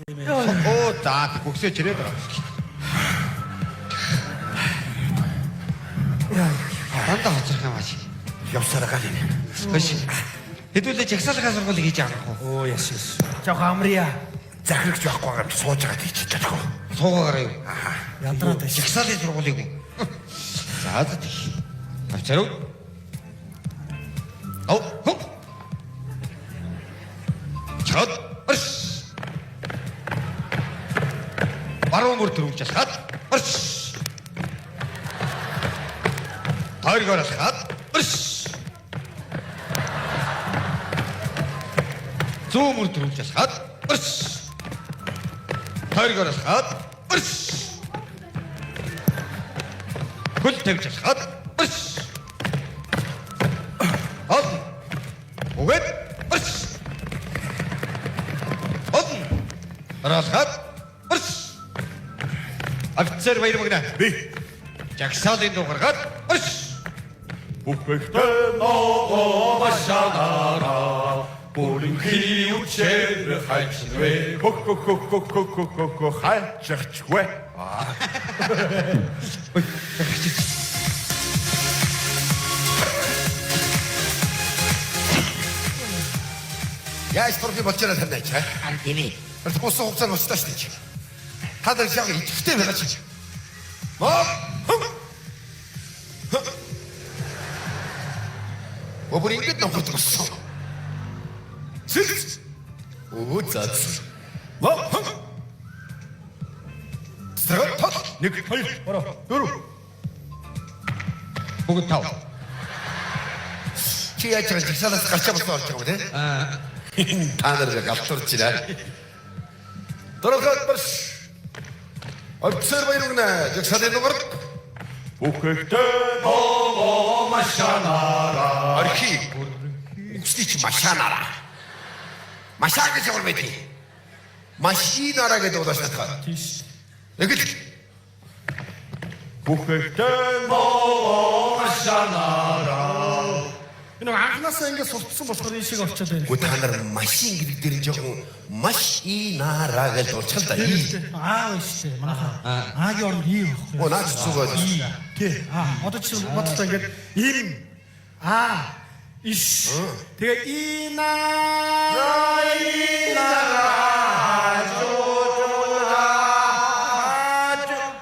Оо за бүгсээ чирээд байгаа. Дандаа хоцрох юм ааш. Явсараа гал юм. Биш. Хэдүүлээ жагсаалгын сургуулийг хийж авах уу? Оо яшис. Жог амрия. Захирагч байхгүй юм сууж байгаа тийч чадах уу? Суугаараа юу? Ядраад байж. Жагсаалын сургуулийг үү? За за тий. Авчарав. Хоп. Чад. Арш. Баруун мөр төрүүлж хат. Арш. Тойргоор хат. Арш. Зүүн мөр төрүүлж хат. Арш. Тойргоор хат. Арш. Хөл тавьж хат. Арш. Хол. Өгөөд. Арш. Хол. Аралхат. Арш. Офицер баяр магна. Би Жагсаалын дугаргаад. Арш. бүхэхтэн ногоо машанара бүлэнхий үчээр хайчвэ хөх хайчвэ. Яаж турхи болчихлоо таньдаа чи? Ан тийм. Босоо хугацаанд устдаа шүү дээ. Та нар яг идэвхтэй байгаа чи. Маа. Обор ингэж нөхөд госсон. Сэлс. Оо цац. Маа. Сэрэг нэг хоёр дөрөв. Бүгд тав. Чи яаж ч жигсаалаас гарч байгаа болж байгаа юм те? Та нар галтурчилаа. Дөрөвд барш. Офицер баяр өгнө. Жигсаалын дугаар. Бүхэхтэн ногоо машанара. Архи. Үстич машанара. Машаа гэж ямар байдаг? Машинара гэдэг удаас надад. Тийш. Эгэл. Бүхэхтэн ногоо машанара. Энэ анхнаасаа ингэ суртсан болохоор энэ шиг орчод байна. Та нар машин гэдэг дээр жоохон машинара гэж дурчхал та. Аа шүү. Манайхаа аагийн орнд ий байхгүй. Оо наач зүгөөд. Тий. Одоо чи бодсон ингэ им иш. Тэгээ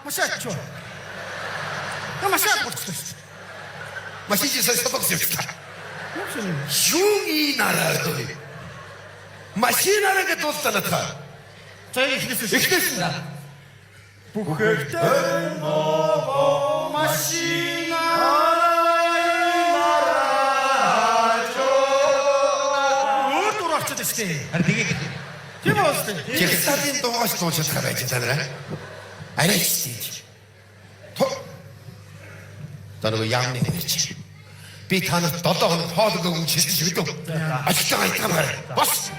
машаач. Машаач болчихлоо шүү. Машин хийсэн сатагс явчихлаа. Шүүги нараад. Машинараа гэж дуултаа та. За ихнээс. Бүхэхтэн ногоо машинараа. Өөр орчод штэ. Харин тэгээ Тийм үстэй. Жигсаалын дугаас дуусах байж та нараа. Арайч тийж. Танаа яам нэг нэрч. Би танад 7 хоног хоолойгоо өмчилж бидэв. Ажилтаа айтгамаар. Бас.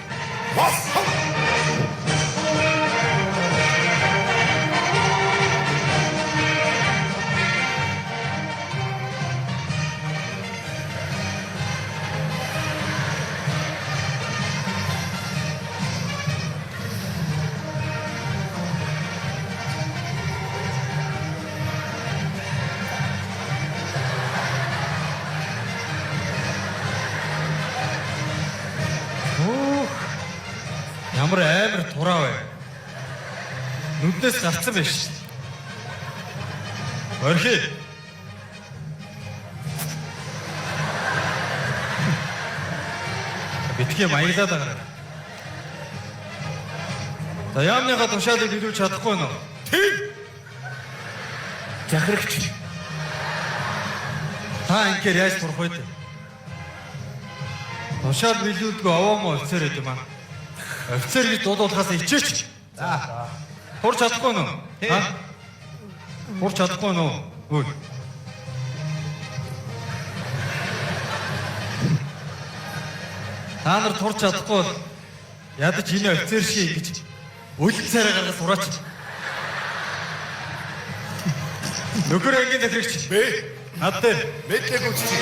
ямар амар тураа вэ? Нүднээс гарцсан байж шээ. Орхи. Битгий маяглаад байгаа. За яамныхаа тушаалыг хэлүүлж чадахгүй нөө. Тийм. Захирагч. Та ингээр яаж турах вэ? Тушаал билүүдгүй овоо офицер гэдэг юм аа. Офицер гэж дуудуулахаас ичээч. За. Хурж чадахгүй нөө. Хурж чадахгүй нөө. Үй. Та нар турж чадахгүй ядаж энэ офицер шиг гэж үлэн царай гаргаж сураач. Нөхөр ангийн захирагч. Бэ. Над дээр Мэдлэг үсчи.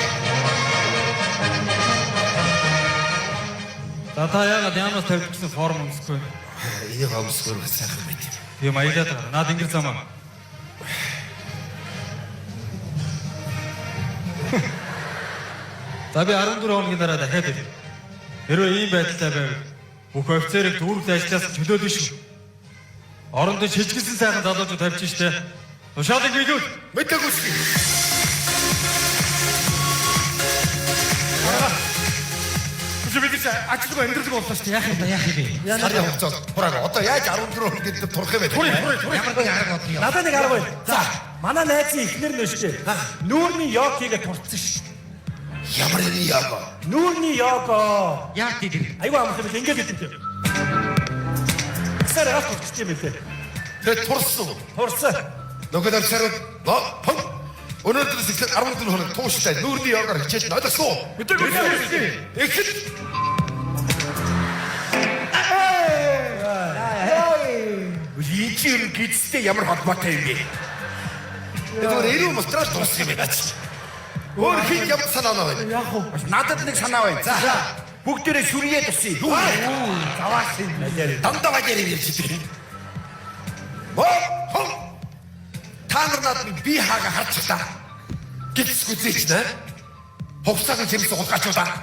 За та яагаад ямаас тавьчихсан форм өмсөхгүй? Энийг амсгөр сайхан байт. Тийм аялаад байгаа. Наад ингэр замаа. За би 14 хоногийн дараа дахиад ирнэ. Хэрвээ ийм байдалтай байвал бүх офицерыг дүүргэл ажлаас чөлөөлнө шүү. Орондоо шижгэлсэн сайхан залуучууд тавьчих штэ. Тушаалыг биелүүл. Мэдээгүй. Бид ажилгүй амьдралгүй боллоо шүү дээ. Яах юм бэ? Сарын хугацаанд хураа одоо яаж 14 хоногийн турах юм бэ? Ямаргүй арга бодлоо. Надад нэг арга байна. За, манай найзын эхнэр нь шүү дээ. Нүүрний йогигээ турцсан шүү. Ямар нэг яг. Нүүрний його. Яа тийм. Айгүй амарх юм ингээд гэдэг юм. Сараа турцсан юм бэ? Тэгээд турсан. Турсан. Нөгөө сарууд өнөөдрөөс эхлээд 14 хоног тууштай нүүрний ягаар хичээж ойлгосон. Мэдээгүй. Эхлээд Үгүй гидстэй ямар холбоотой юм бэ? Тэр eeruu мострал дууссан юм байна. Өөр хин ямар санаа байна? Яг уу. Надад нэг санаа байна. За бүгдээрээ сүрье тусъя. Заваас юм байна. Дандаа вajэр ирж байна. Та нар надад би хаага харч та. Гисгүй зээч нэ. Ховсаг зэмс хулгачуулаа.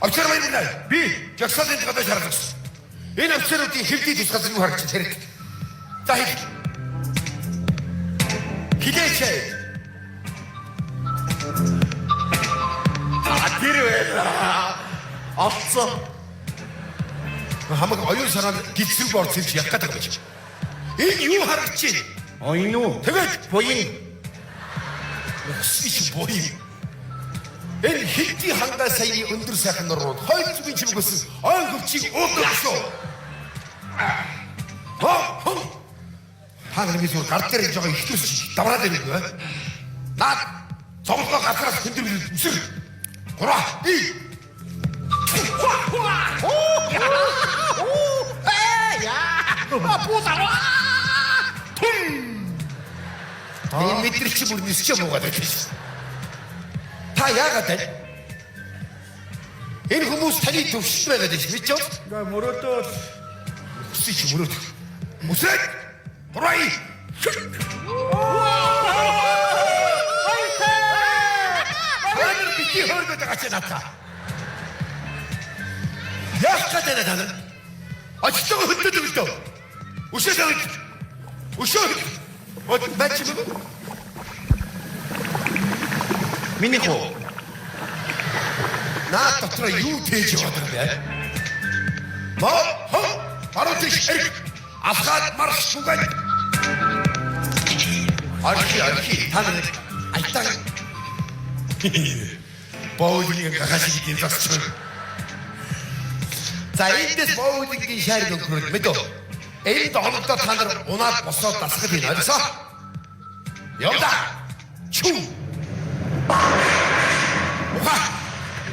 Офицер байна. Би жагсаалын гадаа шаардсан. Энэ офицеруудын хэвдий тусгаж юу харж хэрэг. За хидээч. Тэр алцсан. Хамаг оюун санаа гисэг борцсон чи яг гэдэг юм чи. Энэ юу харагч чинь? Оюун уу? Тэгээд буян. Их буян. Энэ хидий хангай саяны өндөр сайхан нурууд хойд зүгийн чимгээс ой хөвчийг өөдөөсөө. Та нар мисүр гар дээр гэж байгаа ихтүс давраад ирэх үү? Наад цогцоо гатраас хүндэр үсэр. Гура. Энэ мэдрэгч бүр нисч муугаад байж. Та яагаад вэ? Энэ хүмүүс таны төвшил байгаад байна гэж үү? Га мөрөөдөө Сич мөрөөд. Мусрай. Гурай. Хайр бити хөргөд гачаната. Яах гэдэг та нар? Ачлаа хөдөлдөг өстөө. Өшөөд. Өшөөд. Од бачиг. Миний хоо. Наад дотор юу тээж яваад байна бэ? Паротич эрг. Асхат марш гугай. Архи та нар айтаа. Боулинг гахашиг тийм засч. За эндээс боулингийн шаард өнгөрөх мэдөө. Энэ доолдоо та нар унаад босоод дасгал юм ойлгосоо. Явда. Чүү. Уха.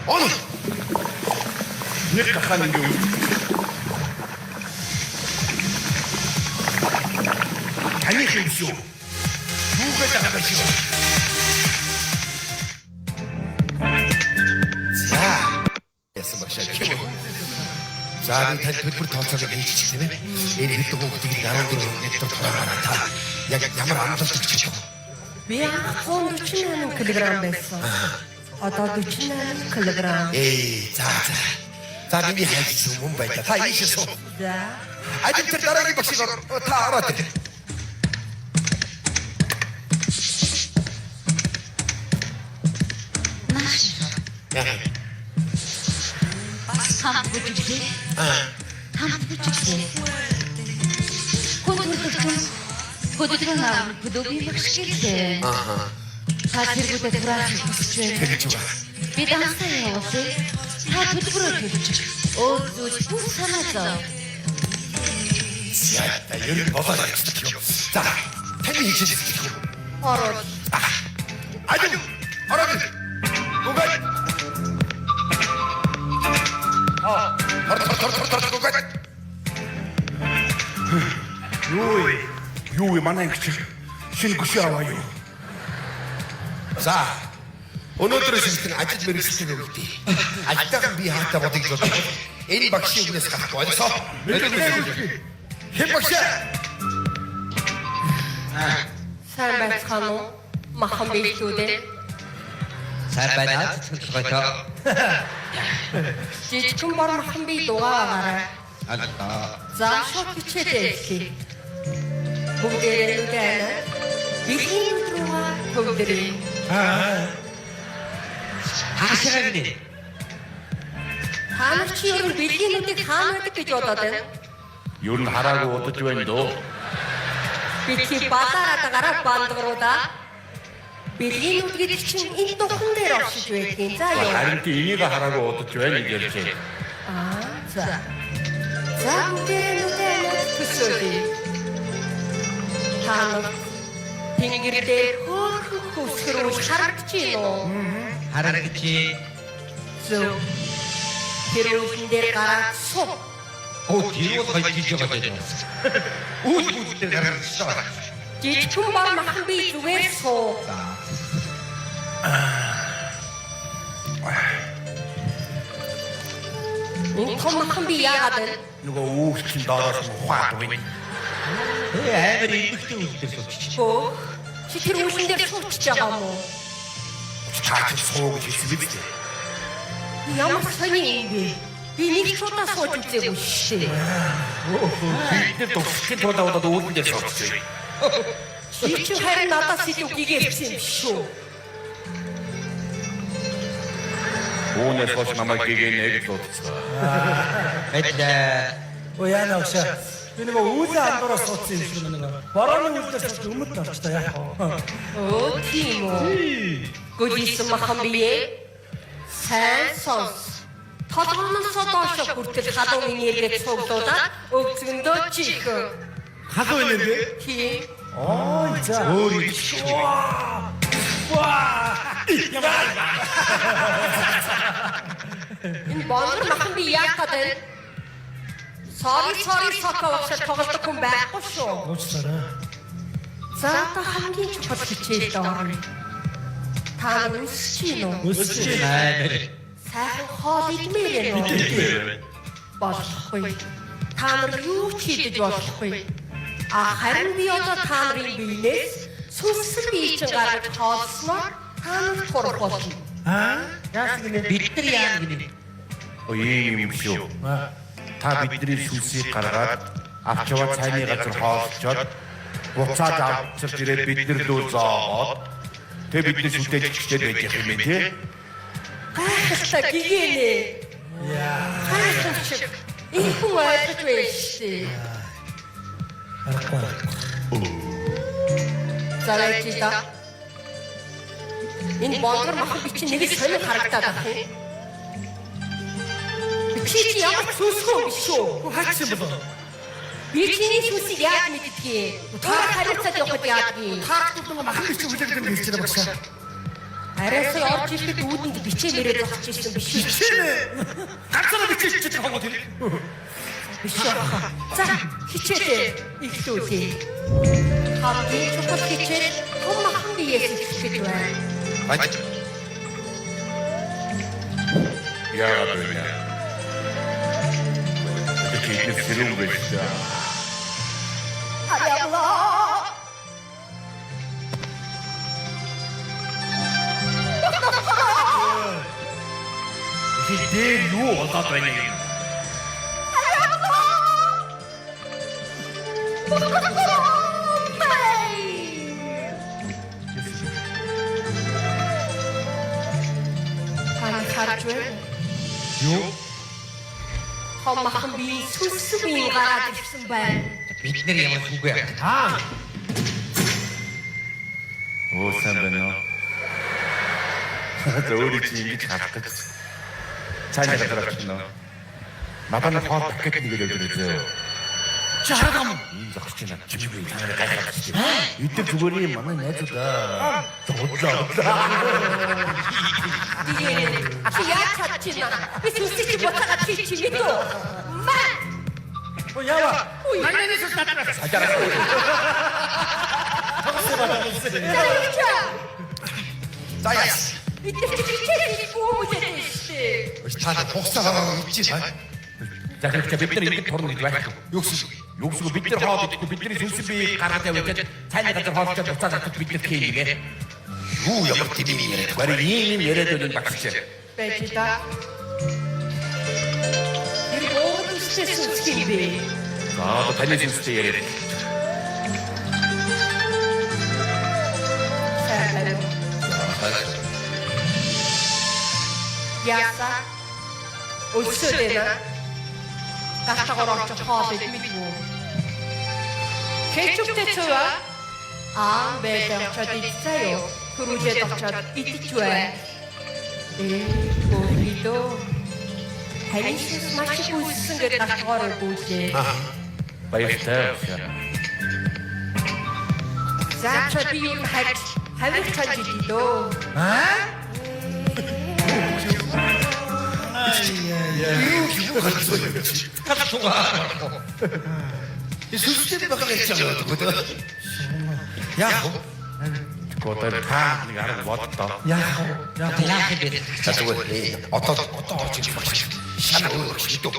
Он. Нэг гахаан ингэ үү. Таны хэмшүү. Юугээд байгаа шүү. За. Ясан багшаа. За би танд төлбөр тооцоог хийчих тийм ээ. Энэ хэд хүүхдийг 14 метр тураараа та яг ямар амжилт өгч чадав? Би 148 кг байсан. Одоо 48 кг. За би хайж юм байна. Та ийшээ суу. За. Ажил тэр дараагийн багшиг та ороод. Хамт бүжиглээ. Хамт бүжиглээ. Хөдөлгөөн авах хөдөлгөөний багш гэлээ. Та зэрэгтэй фраз хүсэж байна. Би дансаа явуулъя. Та хөдөлгөөрөө төлж. Өөдөөс бүх санаа зов. Яа, ер нь болоо ярьчих юм. За, таны хийчихсэн юм. Ороод. Ажил. Ороод. Угай. Гугай. юу манай ингэж шинэ гүшээ аваа юу? За. Өнөөдрөөс эхлэн ажил мэргэжлийн өвдөө. Ажилтан би хаалтаа бодож бодож. Энэ багшийн үгнээс гарах болсоо. Хэн багш? Сайн байцгаана уу? Махан биелүүдээ. Сайн байна цэцгэлгойтой. Жижигхэн бор махан бие дугаагаарай. Аллаа. За шууд хичээлээ. Бүгдээрээ нүдэн. Билийн руугаа төвдөрэй. Хаашаа гинэ? Та нар чи ер нь билийн нүдийг хаана байдаг гэж бодоод байна? Юу н хараагүй удаж байна дөө. Бидний базаараатаараа бандгаруудаа билийн нүд гэдэг чинь энэ духан дээр оршиж байдгийн. За юу? Харин тийм энийг хараагүй удаж байна гэж ярьж. За. За бүгдээрээ нүдэн төсөөлье. Та нар тэнгэр дээр хөөрхөн хөсгөрүүл харагдаж байна уу? Харагдаж Зөв. Тэрүүхэн дээр гараад сув. оо тийм бол хийж байгаа юм. Үгүй дээр гаргаж байгаа. Жижигхэн бор махан бие зүгээр суу. Энэ том махан бие яагаад вэ? Нөгөө үүрчин доороос ухаад байна. Амар эмхтэй үлдэр суучих. Хөө. Чи тэр үүрхэн дээр суучж байгаа юм уу? Чаач суу гэж хэлсэн биз дээ. Ямар сони юм бэ? Би нэг ч удаа сууж үзээгүй шээ. Бид төгсгөл тулаад үүдэн дээр суучих. Чи ч харин надаас илүү гэгэрсэн юм шүү. Үүнээс хойш намайг гэгэнэ гэж бодсон. Мэдээ. Яна өгшөө. Би нөгөө үүлэн амбараас суудсан юм шиг нэг. Борооны үүлдээс сууж өмд орч та яах вэ? Оо тийм үү. Гүлийсэн махан бие. Сайн сонс. Толгоноосоо доош хүртэл халуун энергийг цуглуулаад өвзгөндөө чих. Халуун энэ бэ? Тийм. Оо за. Өөр юм шиг. Энэ бонгор махан бие яах гэдэг вэ? Sorry сокоо багшаа тоглох хүн байхгүй шүү. Уучлаарай. За та хамгийн чухал хичээлд орно. Та үсч юм уу? Өсч Амар. Сайхан хоол идмээр юм уу? Болохгүй. Та нар юу ч хийж болохгүй. Харин би одоо та нарын биенээс сүнслэг бие чинь гаргаж хоолсноор та нар турах болно. Яах гинэ? Бид нар яа гинэ? Оо ийм юм шүү. Та бидний сүнсийг гаргаад авч яваад цайны газар хоолцоод буцаад авчирч ирээд бид нар дүү зоогоод тэг бидний сүнтэй чигчээд байж явах юм тий. Гайхалтай гэгэнэ. Гайхалтай. Энэ хүн ойлгож байна шүү. Зарайчида. Энэ бонгор махан би чинь нэг сонир харагдаад байна. Чи ямар сүнсгүй биш шүү. Хаач юм бол? Би чиний сүнсийг яаж мэддгийг? Та хариуцаад явах яадгийг? Хаач гэдэг махан биш үлээх гэж хэлж байгаа багшаа. Арайсаа орж ирэхэд үүдэнд бичээ мэрээд зогсож ирсэн биш үү? Ганцаараа бичиж чиж байгаа юм. Биш үү? За, хичээлээ ихлүүлээ. Хамгийн чухал хичээл том махан биеэс эхлэх гэж байна. Бач. Яагаад вэ? Тэгээд сэрүүн байж та. Аялла. Дээр юу болоод байна юм? Харж байна. Юу? Том махан бие сүнслэг бие гараад ирсэн байна. Бид нар ямар зүгөө. Оо сайн байна уу? Өөрийг чинь ингэж харах гэж. Цайны газар очно. Надад хоол пакет нэг өгөөд зөө. Чаргам. Ийм зогсож байна. Чимгүй танай гайхаж байна. Эдгээр зүгээр юм манай найзуудаа. Зодлоо. Чи яаж чадчихна? Би сүнсийг ботагаад чи мэдөө. Маа. Оо яава. Манайс татна. Заяас. Бид чи хичээлээ гүмж байсан шүү дээ. Та хугацаагаа өгч байна. захирагч бид нар ингэж турна гэж байхгүй. Юу гэсэн Юу гэсэн бид нар хоол идэхгүй бидний сүнсэн бие гаргаж явуулаад цайны газар хоолцоод буцаад авах бид нар хийлгээ. юу ямар тийм юм яриад Барин ийм яриад байна багш. байж да. Тэр өөд үстэй сүнсэх юм бэ? За таны сүнстэй яриад. Яса. Өсөдөө. Гахтагоор орчих хоол идмэггүй. Кетчуптэй цуваа. Бэлэн чад идсаяо. Хүрүүлээд очоод идчихвэ. Гүридөө. Харинс маш их үссэн гэдэг гахтагоор гүйжээ. Баяртай. Заачаа би юу хавиг чад идөө. сүнстэй байгаа гэж байгаа. Яах вэ? Готой таа нэг арга боддоо. Яах вэ? За зүгээр одоо орж ирэх багш. Шанаа өөр багш шүү.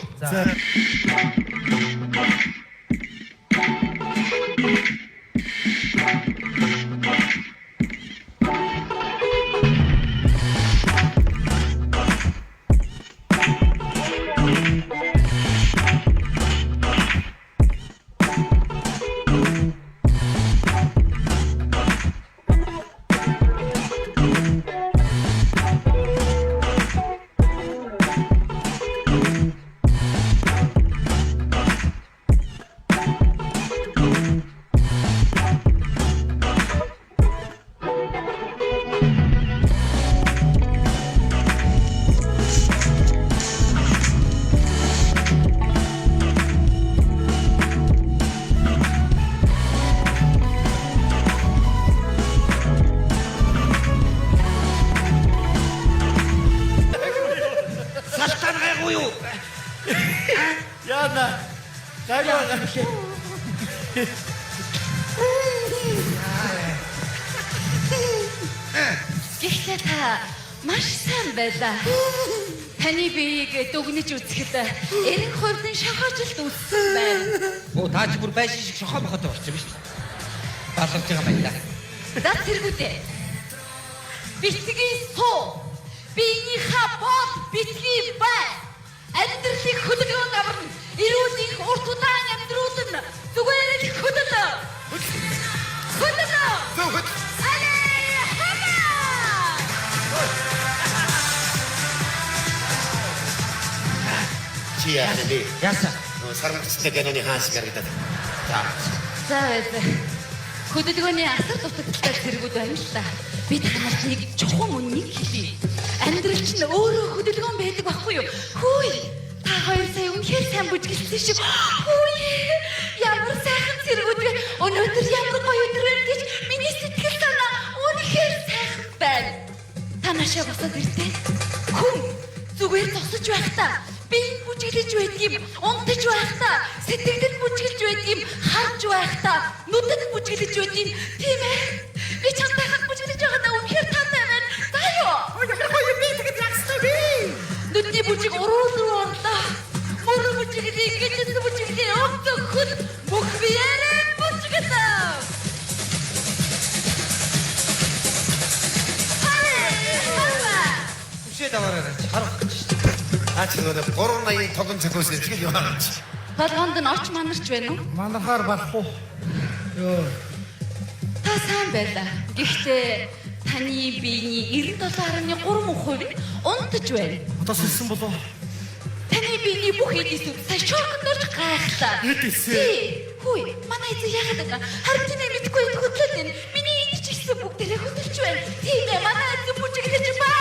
Яна. Гайваа. Гэхдээ та маш сайн байлаа. Таны биеийг дүгнэж үзэхэд эрен хувьд шохоожилт үүссэн байна. Оо таач бүр байшин шиг шохоо бохот орчих юм шүү дээ. Баларч байгаа байна да. За зэрэгүүдээ. Битгий суу. Биенийхээ бод битгий бай. Амьдралыг хөдөлгөөн аварна. Ирүүлэх урт удаан амьдрууд нь зүгээр л хөдөлнө. Хөдөлнө. Чи яагаад Яасан? сармагчтай гэнэний хаас гаргадаад. За хөдөлгөөний асар дутагдaltaй зэрэгүүд байна л та. Би танарт нэг чухам үннийг хэлье. Амьдрал чинь өөрөө хөдөлгөөн байдаг байхгүй юу? Хөөе. Та хоёр сая үнэхээр сайн бүжгэлсэн шүү. Хөөе. Ямар сайхан зэрэгүүд вэ? Өнөөдөр ямар гоё өдөр вэ гэж миний сэтгэл санаа үнэхээр сайхан байна. Та нашаа босоод иртээ. Хүн зүгээр зогсож байхдаа бие бүжиглэж байдаг юм, унтаж байхдаа сэтгэлд бүжиглэж байдаг юм, харж байхдаа нүдэд бүжиглэж байдаг юм. Тийм ээ. Би чамтай хат бүжиглэж байгаадаа үнэхээр таатай байна. За ёо. Ямар гоё би тэгэд ягстай би. Нүдний бүжиг уруу орлоо. Мөрөг бүжиглээ, гэжсэн бүжиглээ, өгдөхөд бүх биеэрээ бүжиглээ. Үшээ даваарай. Харах гэж. Аач нөгөө 380 тогон цогоос ирчихэл юм аа. Болгонд нь оч манарч байна уу? Манахаар барах уу? Йоо. Та сайн байлаа. Гэхдээ таны биений 97.3% нь унтаж байна. Одоо сэлсэн болов. Таны биений бүх эдисүүд сая шоргонд орж гайхлаа. Эдисээ? Хөөе, манай эзэн яагаад байгаа? Харин тийм мэдгүй хөдлөд байна. Миний эдис чигсэн бүгдээрээ хөдөлж байна. Тийм ээ, манай эзэн бүжиглэж байна.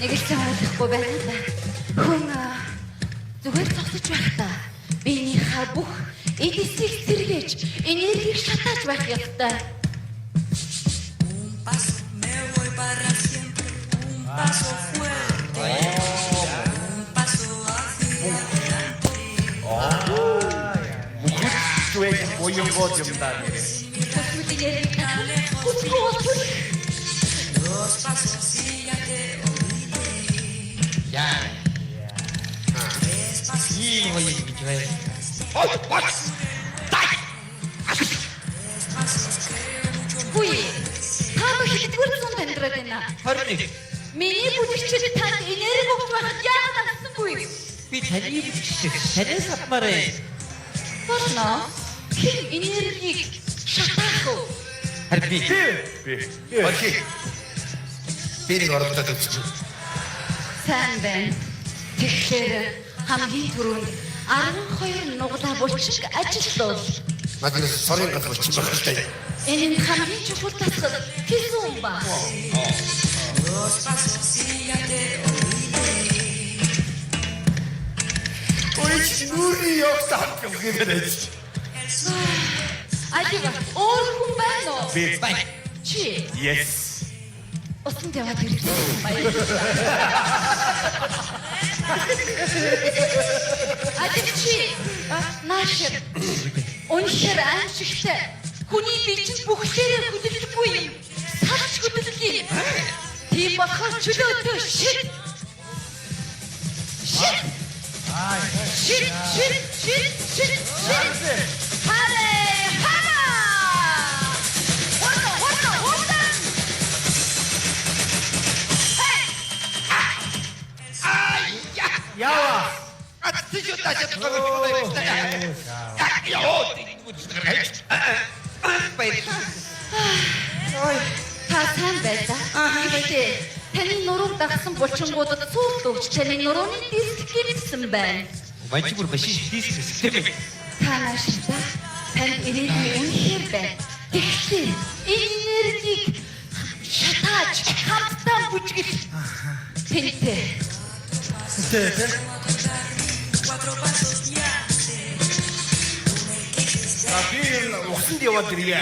Нэг л цаадахгүй байна да. Хүн зүгээр зогсож байхдаа биенийхээ бүх эдисийг сэргээж энергийг шатааж байх ёстой. Түвээ боёнгоо юм даа нэрээ. Dos pasos y ya te ийм гоё гэж байна. Хүй. Та хэдгээр зүүн амьдраад байна. 21. Миний бүжигчид танд энерги өгч байхад яагаад авсангүй? Би таны бичиг санаас авмаарай. Болно. Тэр энергийг шатаах уу? Харин би Окей. Бэрийг оролдоод үзчих. Сайн байна. Тэгэхээр хамгийн түрүүнд 12 нуглаа булчиг ажилтуул. Надад сорын газар болчих байх хэрэгтэй. Энэ нь хамгийн чухал тасгал хийсэн ба. Ой, нүрий явсан юм байна. Ажиг өөр хүн байна уу? Би бай. Чи yes. усан яваад ирсэн. Ажиг чи наашир. Уншир аимшигтай. Хүний бичиг бүхлээрээ хөдөлгөхгүй юм. Салж хөдөлгөе. Тийм болохоор чөлөөтэй шит. Шит. Шит. Харе, хана. Хорно. Яа. Атсиж удаач байгаа юм байна. Яа, Та сайн байла. Гэхдээ таны нурууг дагсан булчингуудад цуут өгч таны нурууны диск гэрсэн байна. Мачи бүр машин диск систем. Та нааштай танд энерги үнэхээр байна. Тэгвэл энэ энергийг шатааж хамтдаа бүжгэж тэнтэй. Тэ. Би усанд яваад ирье.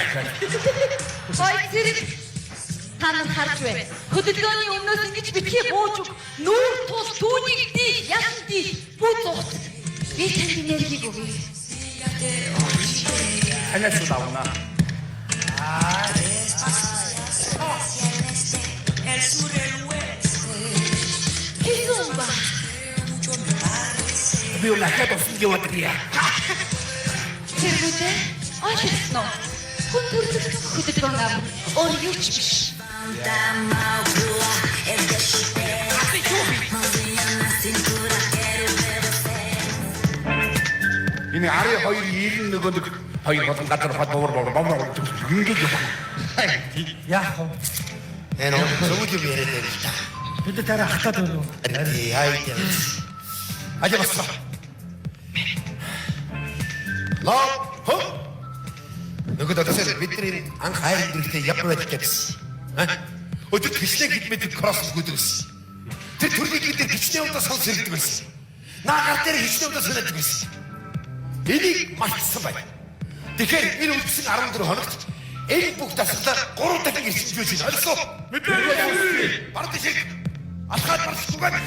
Хой зэрэг та нар харж байна. Хөдөлгөөний өмнөөс ингэж битгий бууж нүүр тул түүнийг ди яан ди бүх зүгт би танд энергийг өгье. Танаас давна. Хийсэн ба. Би унахад усанд яваад ирье. Тэргүүтээ очсон. Хүн төрөлх хөдөлгөөн ав. Өөр юу ч биш. Энэ ари хоёр ийл нөгөө хоёр болон газар хадуур ингэж явах. Яах вэ? Энэ зөв юм яриад байна л да. Бид тарай хатаад байна уу? Яа яа. Ажи басна. Хо. Нөгөө дэсэл бидний анх хайр дүртэй явбал гэсэн. Өдөр гिचлээ гэдмэд кросс гүдэрсэн. Тэр төрлийн дээр гिचний удаа сонс ирдэг байсан. Наагаар дээр гिचний удаа сонирдог байсан. Энийг мартсан байна. Тэгэхээр энэ үлдсэн 14 хоногт энэ бүх дасгалаа 3 дахин ирчилж байна. Ойлгоо. Мэдээ. Бард шиг. Алхаад барахгүй байна.